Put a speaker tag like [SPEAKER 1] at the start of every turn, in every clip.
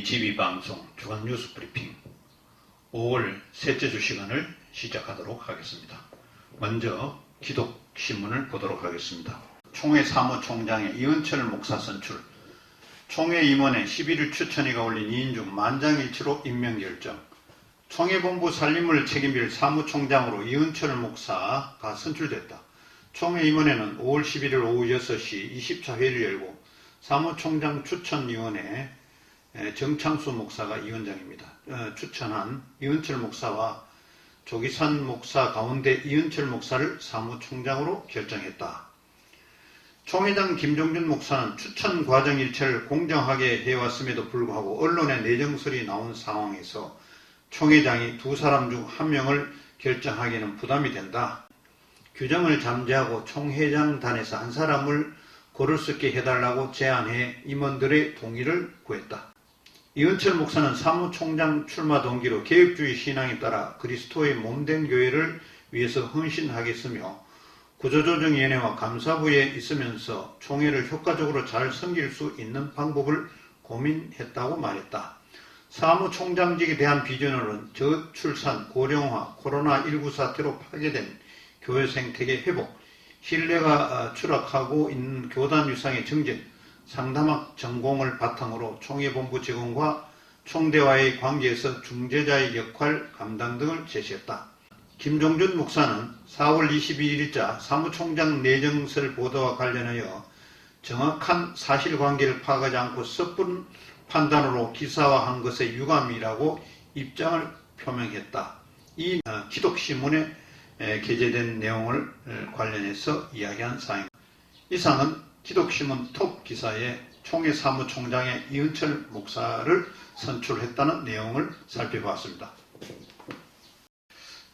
[SPEAKER 1] JTBC방송 주간 뉴스 브리핑 5월 셋째 주 시간을 시작하도록 하겠습니다. 먼저 기독신문을 보도록 하겠습니다. 총회 사무총장의 이은철 목사 선출, 총회 임원회 11일 추천위가 올린 2인 중 만장일치로 임명결정, 총회본부 살림을 책임질 사무총장으로 이은철 목사가 선출됐다. 총회 임원회는 5월 11일 오후 6시 20차 회의를 열고 사무총장 추천위원회 정창수 목사가 위원장입니다. 추천한 이은철 목사와 조기산 목사 가운데 이은철 목사를 사무총장으로 결정했다. 총회장 김종준 목사는 추천 과정 일체를 공정하게 해왔음에도 불구하고 언론에 내정설이 나온 상황에서 총회장이 두 사람 중 한 명을 결정하기는 부담이 된다. 규정을 잠재하고 총회장단에서 한 사람을 고를 수 있게 해달라고 제안해 임원들의 동의를 구했다. 이은철 목사는 사무총장 출마 동기로 개혁주의 신앙에 따라 그리스도의 몸된 교회를 위해서 헌신하겠으며 구조조정위원회와 감사부에 있으면서 총회를 효과적으로 잘 섬길 수 있는 방법을 고민했다고 말했다. 사무총장직에 대한 비전으로는 저출산, 고령화, 코로나19 사태로 파괴된 교회 생태계 회복, 신뢰가 추락하고 있는 교단 유상의 정진, 상담학 전공을 바탕으로 총회본부 직원과 총대와의 관계에서 중재자의 역할 감당 등을 제시했다. 김종준 목사는 4월 22일자 사무총장 내정설 보도와 관련하여 정확한 사실관계를 파악하지 않고 섣부른 판단으로 기사화한 것에 유감이라고 입장을 표명했다. 이 기독신문에 게재된 내용을 관련해서 이야기한 사항입니다. 이상은 기독신문 톱 기사에 총회 사무총장의 이은철 목사를 선출했다는 내용을 살펴보았습니다.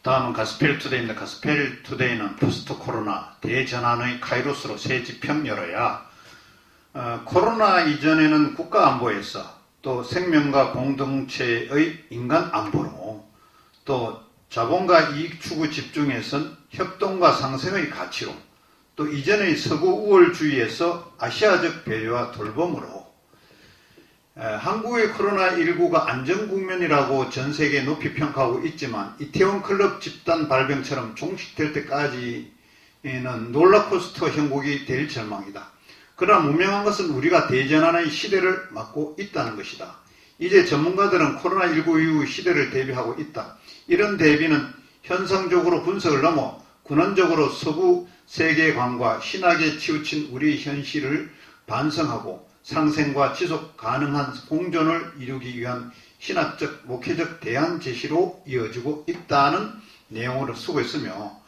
[SPEAKER 1] 다음은 가스펠투데이입니다. 가스펠투데이는 포스트 코로나 대전환의 카이로스로 새 지평 열어야 코로나 이전에는 국가안보에서 또 생명과 공동체의 인간 안보로 또 자본과 이익 추구 집중에선 협동과 상생의 가치로 또 이전의 서구 우월주의에서 아시아적 배려와 돌봄으로 한국의 코로나19가 안정국면이라고 전 세계에 높이 평가하고 있지만 이태원 클럽 집단 발병처럼 종식될 때까지는 롤러코스터 형국이 될 전망이다. 그러나 분명한 것은 우리가 대전환의 시대를 맞고 있다는 것이다. 이제 전문가들은 코로나19 이후 시대를 대비하고 있다. 이런 대비는 현상적으로 분석을 넘어 근원적으로 서구 세계관과 신학에 치우친 우리의 현실을 반성하고 상생과 지속 가능한 공존을 이루기 위한 신학적, 목회적 대안 제시로 이어지고 있다는 내용으로 쓰고 있으며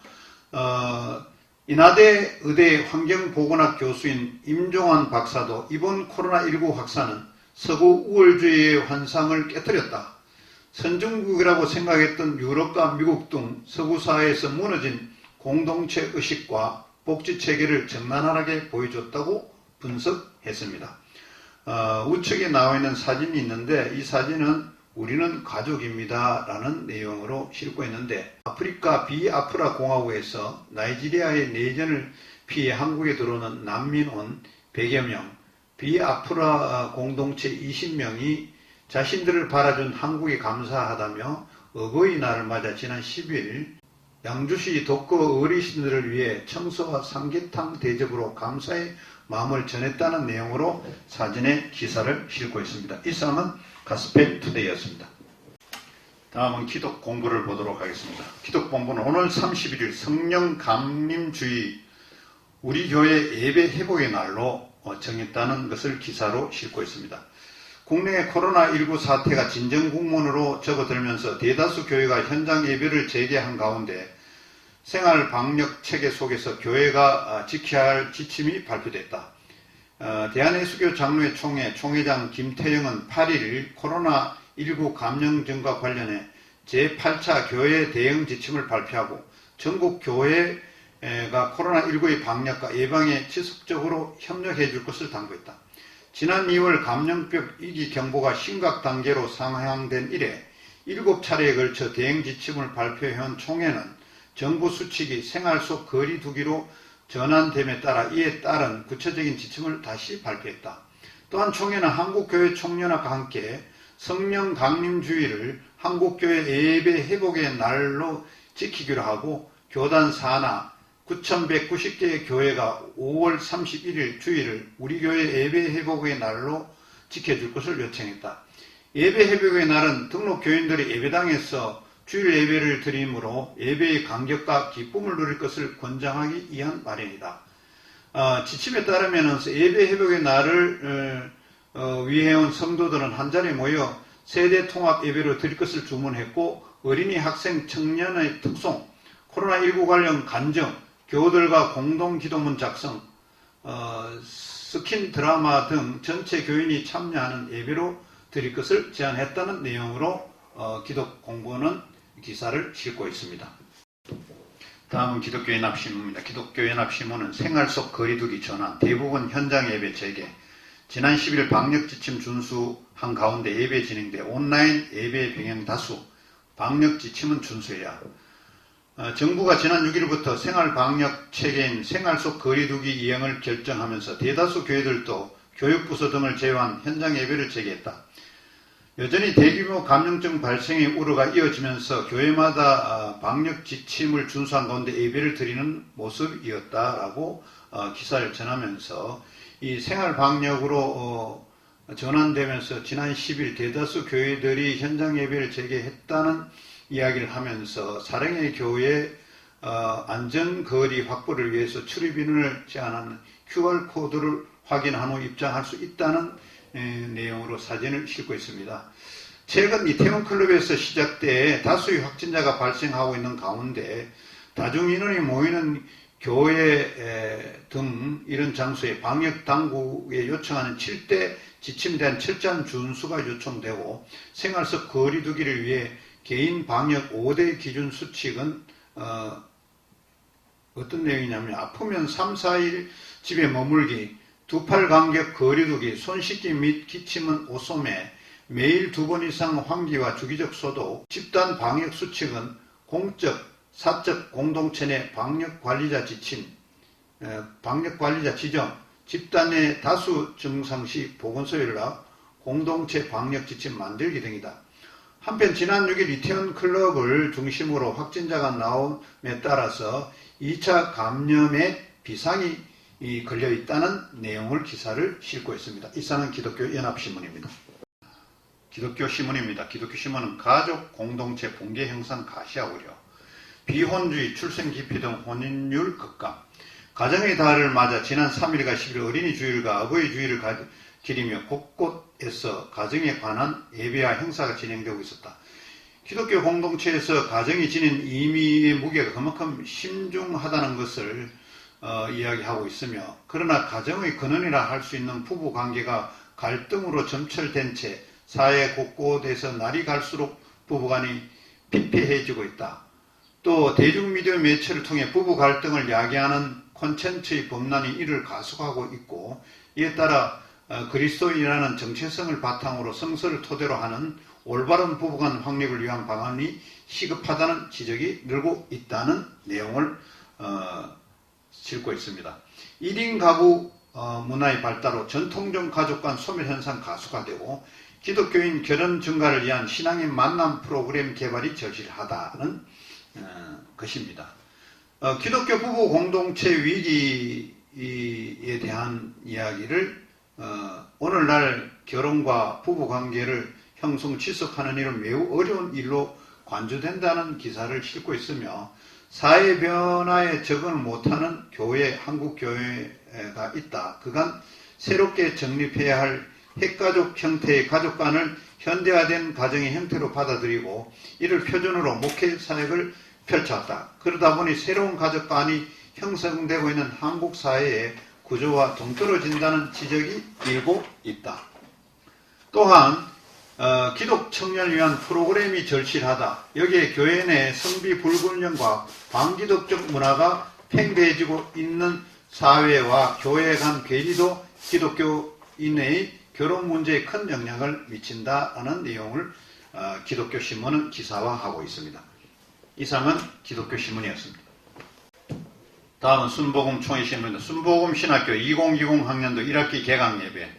[SPEAKER 1] 인하대 의대 환경보건학 교수인 임종환 박사도 이번 코로나19 확산은 서구 우월주의의 환상을 깨뜨렸다. 선진국이라고 생각했던 유럽과 미국 등 서구 사회에서 무너진 공동체 의식과 복지체계를 적나라하게 보여줬다고 분석했습니다. 우측에 나와 있는 사진이 있는데 이 사진은 우리는 가족입니다 라는 내용으로 싣고 있는데 아프리카 비아프라 공화국에서 나이지리아의 내전을 피해 한국에 들어오는 난민원 100여 명, 비아프라 공동체 20명이 자신들을 바라준 한국에 감사하다며 어버이날을 맞아 지난 10일 양주시 독거 어르신들을 위해 청소와 삼계탕 대접으로 감사의 마음을 전했다는 내용으로 사진에 기사를 싣고 있습니다. 이상은 가스펠투데이였습니다. 다음은 기독 공부를 보도록 하겠습니다. 기독 공부는 오늘 31일 성령 감림주의 우리 교회 예배 회복의 날로 정했다는 것을 기사로 싣고 있습니다. 국내의 코로나19 사태가 진정국문으로 접어들면서 대다수 교회가 현장 예배를 재개한 가운데 생활 방역 체계 속에서 교회가 지켜야 할 지침이 발표됐다. 대한예수교 장로회 총회 총회장 김태영은 8일 코로나19 감염증과 관련해 제8차 교회 대응 지침을 발표하고 전국 교회가 코로나19의 방역과 예방에 지속적으로 협력해 줄 것을 당부했다. 지난 2월 감염병 위기 경보가 심각 단계로 상향된 이래 7차례에 걸쳐 대응 지침을 발표해온 총회는 정부 수칙이 생활 속 거리 두기로 전환됨에 따라 이에 따른 구체적인 지침을 다시 발표했다. 또한 총회는 한국교회 총연합과 함께 성령 강림주의를 한국교회 예배 회복의 날로 지키기로 하고 교단 산하 9,190개의 교회가 5월 31일 주일을 우리 교회 예배 회복의 날로 지켜줄 것을 요청했다. 예배 회복의 날은 등록 교인들이 예배당에서 주일 예배를 드림으로 예배의 감격과 기쁨을 누릴 것을 권장하기 위한 마련이다. 지침에 따르면 예배 회복의 날을 위해온 성도들은 한자리에 모여 세대 통합 예배로 드릴 것을 주문했고 어린이, 학생, 청년의 특송, 코로나19 관련 간증, 교우들과 공동 기도문 작성, 스킨 드라마 등 전체 교인이 참여하는 예배로 드릴 것을 제안했다는 내용으로 기독공부는 기사를 싣고 있습니다. 다음은 기독교연합신문입니다. 기독교연합신문은 생활 속 거리두기 전환, 대부분 현장 예배 재개, 지난 10일 방역 지침 준수한 가운데 예배 진행돼 온라인 예배 병행 다수, 방역 지침은 준수해야. 정부가 지난 6일부터 생활 방역 체계인 생활 속 거리두기 이행을 결정하면서 대다수 교회들도 교육부서 등을 제외한 현장 예배를 재개했다. 여전히 대규모 감염증 발생의 우려가 이어지면서 교회마다 방역 지침을 준수한 가운데 예배를 드리는 모습이었다라고 기사를 전하면서 이 생활 방역으로 전환되면서 지난 10일 대다수 교회들이 현장 예배를 재개했다는 이야기를 하면서 사랑의 교회 안전거리 확보를 위해서 출입인을 제한하는 QR코드를 확인한 후 입장할 수 있다는 내용으로 사진을 싣고 있습니다. 최근 이태원 클럽에서 시작돼 다수의 확진자가 발생하고 있는 가운데 다중인원이 모이는 교회 등 이런 장소에 방역 당국에 요청하는 7대 지침에 대한 철저한 준수가 요청되고 생활 속 거리두기를 위해 개인 방역 5대 기준 수칙은 어떤 내용이냐면 아프면 3, 4일 집에 머물기, 두 팔 간격 거리두기, 손 씻기 및 기침은 옷소매, 매일 2번 이상 환기와 주기적 소독, 집단 방역 수칙은 공적, 사적 공동체 내 방역관리자 지침, 방역관리자 지정, 집단의 다수 증상 시 보건소 연락, 공동체 방역 지침 만들기 등이다. 한편 지난 6일 이태원 클럽을 중심으로 확진자가 나옴에 따라서 2차 감염의 비상이 걸려 있다는 내용을 기사를 싣고 있습니다. 이상은 기독교연합신문입니다. 기독교신문입니다. 기독교신문은 가족 공동체 붕괴 형상 가시화 우려, 비혼주의, 출생 기피 등 혼인율 급감, 가정의 달을 맞아 지난 3일과 10일 어린이 주일과 아버지 주일을 기리며 곳곳에서 가정에 관한 예배와 행사가 진행되고 있었다. 기독교 공동체에서 가정이 지닌 의미의 무게가 그만큼 심중하다는 것을 이야기하고 있으며, 그러나 가정의 근원이라 할 수 있는 부부 관계가 갈등으로 점철된 채 사회 곳곳에서 날이 갈수록 부부간이 피폐해지고 있다. 또 대중미디어 매체를 통해 부부 갈등을 야기하는 콘텐츠의 범람이 이를 가속하고 있고, 이에 따라 그리스도인이라는 정체성을 바탕으로 성서를 토대로 하는 올바른 부부간 확립을 위한 방안이 시급하다는 지적이 늘고 있다는 내용을 싣고 있습니다. 1인 가구 문화의 발달로 전통적 가족 간 소멸 현상 가속화되고 기독교인 결혼 증가를 위한 신앙의 만남 프로그램 개발이 절실하다는 것입니다. 기독교 부부 공동체 위기에 대한 이야기를 오늘날 결혼과 부부 관계를 형성 지속하는 일은 매우 어려운 일로 관주된다는 기사를 싣고 있으며, 사회 변화에 적응을 못하는 교회, 한국 교회가 있다. 그간 새롭게 정립해야 할 핵가족 형태의 가족관을 현대화된 가정의 형태로 받아들이고 이를 표준으로 목회 사역을 펼쳤다. 그러다 보니 새로운 가족관이 형성되고 있는 한국 사회의 구조와 동떨어진다는 지적이 일고 있다. 또한 기독 청년을 위한 프로그램이 절실하다. 여기에 교회 내 성비 불균형과 반기독적 문화가 팽배해지고 있는 사회와 교회 간 괴리도 기독교인의 결혼 문제에 큰 영향을 미친다는 내용을 기독교신문은 기사화하고 있습니다. 이상은 기독교신문이었습니다. 다음은 순복음 총회신문입니다. 순복음 신학교 2020 학년도 1학기 개강 예배,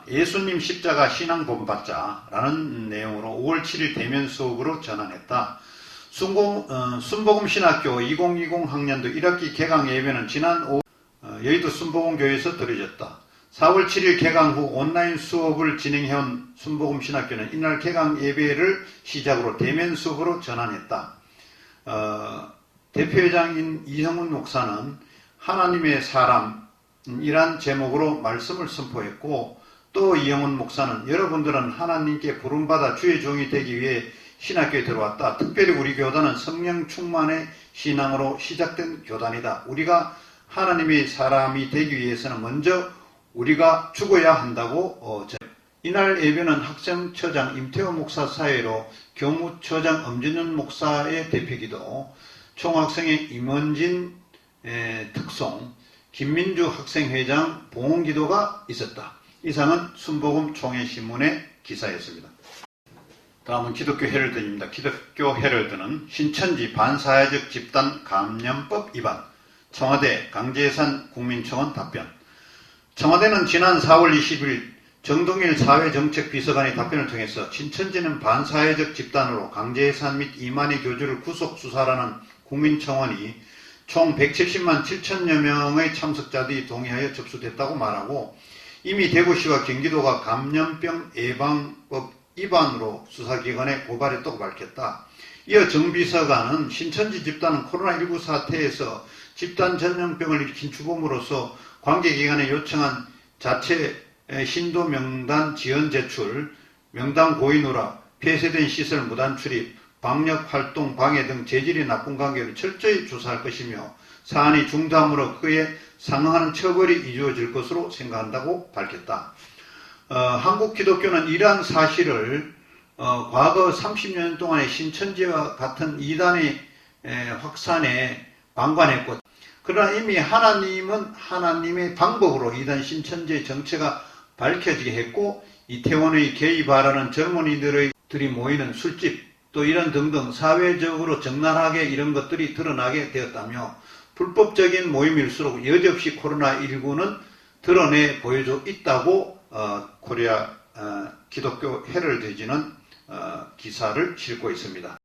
[SPEAKER 1] 예수님 십자가 신앙 본받자라는 내용으로 5월 7일 대면 수업으로 전환했다. 순복음신학교 2020 학년도 1학기 개강 예배는 지난 5월 여의도 순복음교회에서 드려졌다. 4월 7일 개강 후 온라인 수업을 진행해온 순복음신학교는 이날 개강 예배를 시작으로 대면 수업으로 전환했다. 대표회장인 이형훈 목사는 하나님의 사람이란 제목으로 말씀을 선포했고, 또 이형훈 목사는 여러분들은 하나님께 부름받아 주의 종이 되기 위해 신학교에 들어왔다. 특별히 우리 교단은 성령 충만의 신앙으로 시작된 교단이다. 우리가 하나님의 사람이 되기 위해서는 먼저 우리가 죽어야 한다고 이날 예배는 학생처장 임태호 목사 사회로 교무처장 엄진윤 목사의 대표기도, 총학생회 임원진 특송, 김민주 학생회장 봉헌기도가 있었다. 이상은 순복음 총회신문의 기사였습니다. 다음은 기독교 헤럴드입니다. 기독교 헤럴드는 신천지 반사회적 집단 감염법 위반, 청와대 강제예산 국민청원 답변. 청와대는 지난 4월 20일 정동일 사회정책비서관의 답변을 통해서 신천지는 반사회적 집단으로 강제예산 및 이만희 교주를 구속 수사라는 국민청원이 총 170만 7천여 명의 참석자들이 동의하여 접수됐다고 말하고, 이미 대구시와 경기도가 감염병 예방법 위반으로 수사기관에 고발했다고 밝혔다. 이어 정 비서관은 신천지 집단은 코로나19 사태에서 집단 전염병을 일으킨 주범으로서 관계기관에 요청한 자체 신도 명단 지연 제출, 명단 고의 누락, 폐쇄된 시설 무단 출입, 방역활동 방해 등 재질이 나쁜 관계를 철저히 조사할 것이며 사안이 중대함으로 그에 상응하는 처벌이 이루어질 것으로 생각한다고 밝혔다. 한국 기독교는 이러한 사실을 과거 30년 동안의 신천지와 같은 이단의 확산에 방관했고, 그러나 이미 하나님은 하나님의 방법으로 이단 신천지의 정체가 밝혀지게 했고, 이태원의 게이 바라는 젊은이들이 모이는 술집, 또 이런 등등 사회적으로 적나라하게 이런 것들이 드러나게 되었다며, 불법적인 모임일수록 여지없이 코로나19는 드러내 보여져 있다고 코리아 기독교 헤럴드지는 기사를 싣고 있습니다.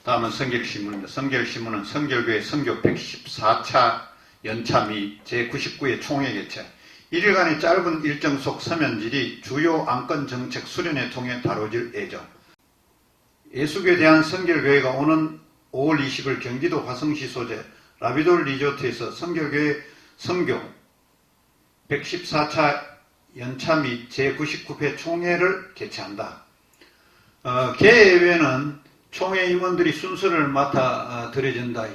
[SPEAKER 1] 다음은 성결신문입니다. 성결신문은 성결교회 선교 114차 연차 및 제99회 총회 개최, 1일간의 짧은 일정 속 서면질이 주요 안건 정책 수련회 통해 다뤄질 예정. 예수교에 대한 성결교회가 오는 5월 20일 경기도 화성시 소재 라비돌 리조트에서 성결교회 선교 114차 연차 및 제99회 총회를 개최한다. 개회는 총회 임원들이 순서를 맡아 드려진다.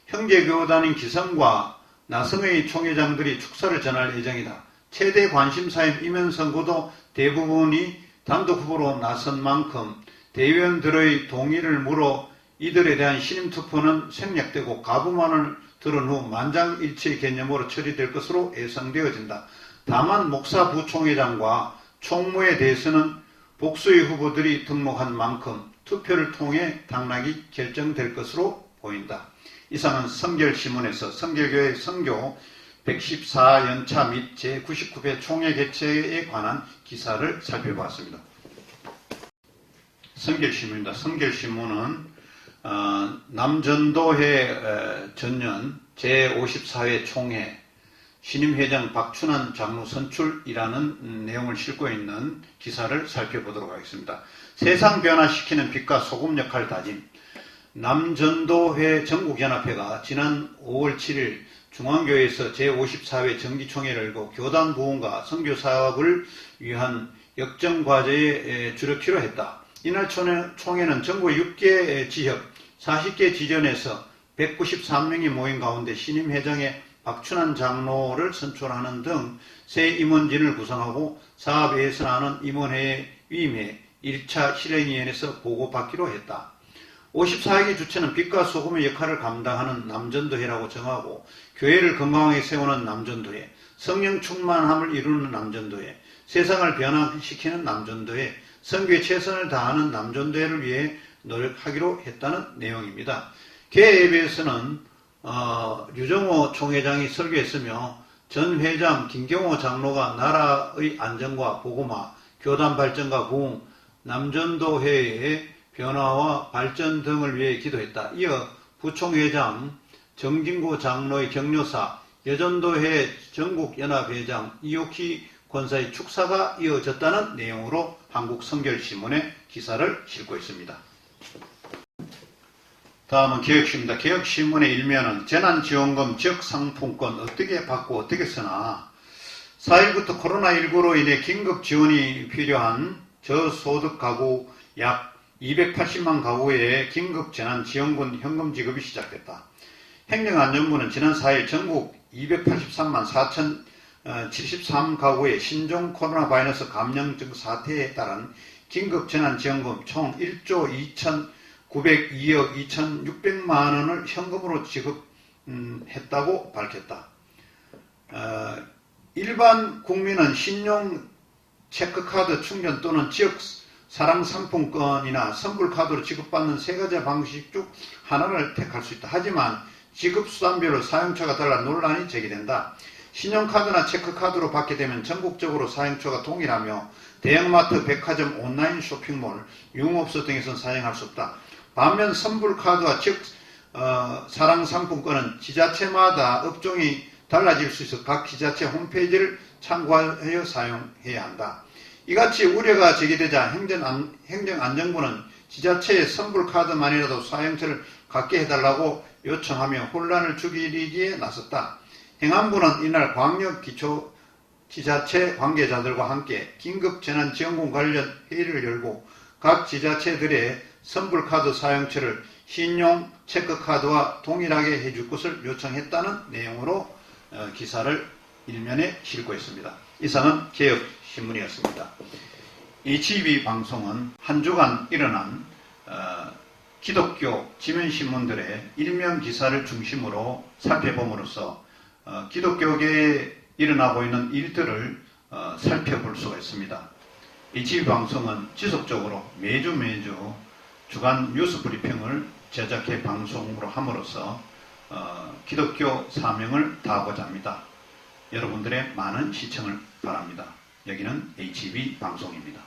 [SPEAKER 1] 형제교단인 기성과 나성의 총회장들이 축사를 전할 예정이다. 최대 관심사인 임원선거도 대부분이 단독 후보로 나선 만큼 대의원들의 동의를 물어 이들에 대한 신임투표는 생략되고 가부만을 들은 후 만장일치의 개념으로 처리될 것으로 예상되어진다. 다만 목사 부총회장과 총무에 대해서는 복수의 후보들이 등록한 만큼 투표를 통해 당락이 결정될 것으로 보인다. 이상은 성결신문에서 성결교회 선교 114연차 및 제99회 총회 개최에 관한 기사를 살펴보았습니다. 성결신문입니다. 성결신문은 남전도회 전년 제54회 총회 신임회장 박춘환 장로 선출이라는 내용을 싣고 있는 기사를 살펴보도록 하겠습니다. 세상 변화시키는 빛과 소금 역할 다짐. 남전도회 전국연합회가 지난 5월 7일 중앙교회에서 제54회 정기총회를 열고 교단 부흥과 선교사업을 위한 역정과제에 주력키로 했다. 이날 총회는 전국 6개 지역 40개 지전에서 193명이 모인 가운데 신임회장에 박춘환 장로를 선출하는 등 새 임원진을 구성하고 사업에 예선하는 임원회에 위임해 1차 실행위원회에서 보고받기로 했다. 54회기 주체는 빛과 소금의 역할을 감당하는 남전도회라고 정하고, 교회를 건강하게 세우는 남전도회, 성령 충만함을 이루는 남전도회, 세상을 변화시키는 남전도회, 선교에 최선을 다하는 남전도회를 위해 노력하기로 했다는 내용입니다. 개회 예배에서는 류정호 총회장이 설교했으며 전 회장 김경호 장로가 나라의 안정과 복음화, 교단 발전과 부흥, 남전도회의 변화와 발전 등을 위해 기도했다. 이어 부총회장 정진구 장로의 격려사, 여전도회 전국연합회장 이옥희 권사의 축사가 이어졌다는 내용으로 한국성결신문에 기사를 싣고 있습니다. 다음은 개혁신문입니다. 개혁신문의 일면은 재난지원금 지역상품권 어떻게 받고 어떻게 쓰나, 4일부터 코로나19로 인해 긴급 지원이 필요한 저소득 가구 약 280만 가구에 긴급 재난지원금 현금 지급이 시작됐다. 행정안전부는 지난 4일 전국 283만 4,073가구의 신종 코로나 바이러스 감염증 사태에 따른 긴급 재난지원금 총 1조 2,902억 2,600만 원을 현금으로 지급했다고 밝혔다. 일반 국민은 신용 체크카드 충전 또는 지역 사랑상품권이나 선불카드로 지급받는 세 가지 방식 중 하나를 택할 수 있다. 하지만 지급수단별로 사용처가 달라 논란이 제기된다. 신용카드나 체크카드로 받게 되면 전국적으로 사용처가 동일하며 대형마트, 백화점, 온라인 쇼핑몰, 유흥업소 등에서는 사용할 수 없다. 반면 선불카드와 즉 사랑상품권은 지자체마다 업종이 달라질 수 있어 각 지자체 홈페이지를 참고하여 사용해야 한다. 이같이 우려가 제기되자 행정안전부는 지자체의 선불카드만이라도 사용처를 갖게 해달라고 요청하며 혼란을 줄이기에 나섰다. 행안부는 이날 광역기초지자체 관계자들과 함께 긴급재난지원금 관련 회의를 열고 각 지자체들의 선불카드 사용처를 신용 체크카드와 동일하게 해줄 것을 요청했다는 내용으로 기사를 일면에 싣고 있습니다. 이상은 개혁신문이었습니다. HB 방송은 한 주간 일어난 기독교 지면신문들의 일면 기사를 중심으로 살펴봄으로써 기독교계에 일어나고 있는 일들을 살펴볼 수가 있습니다. HB 방송은 지속적으로 매주 주간 뉴스 브리핑을 제작해 방송으로 함으로써 기독교 사명을 다하고자 합니다. 여러분들의 많은 시청을 바랍니다. 여기는 HB 방송입니다.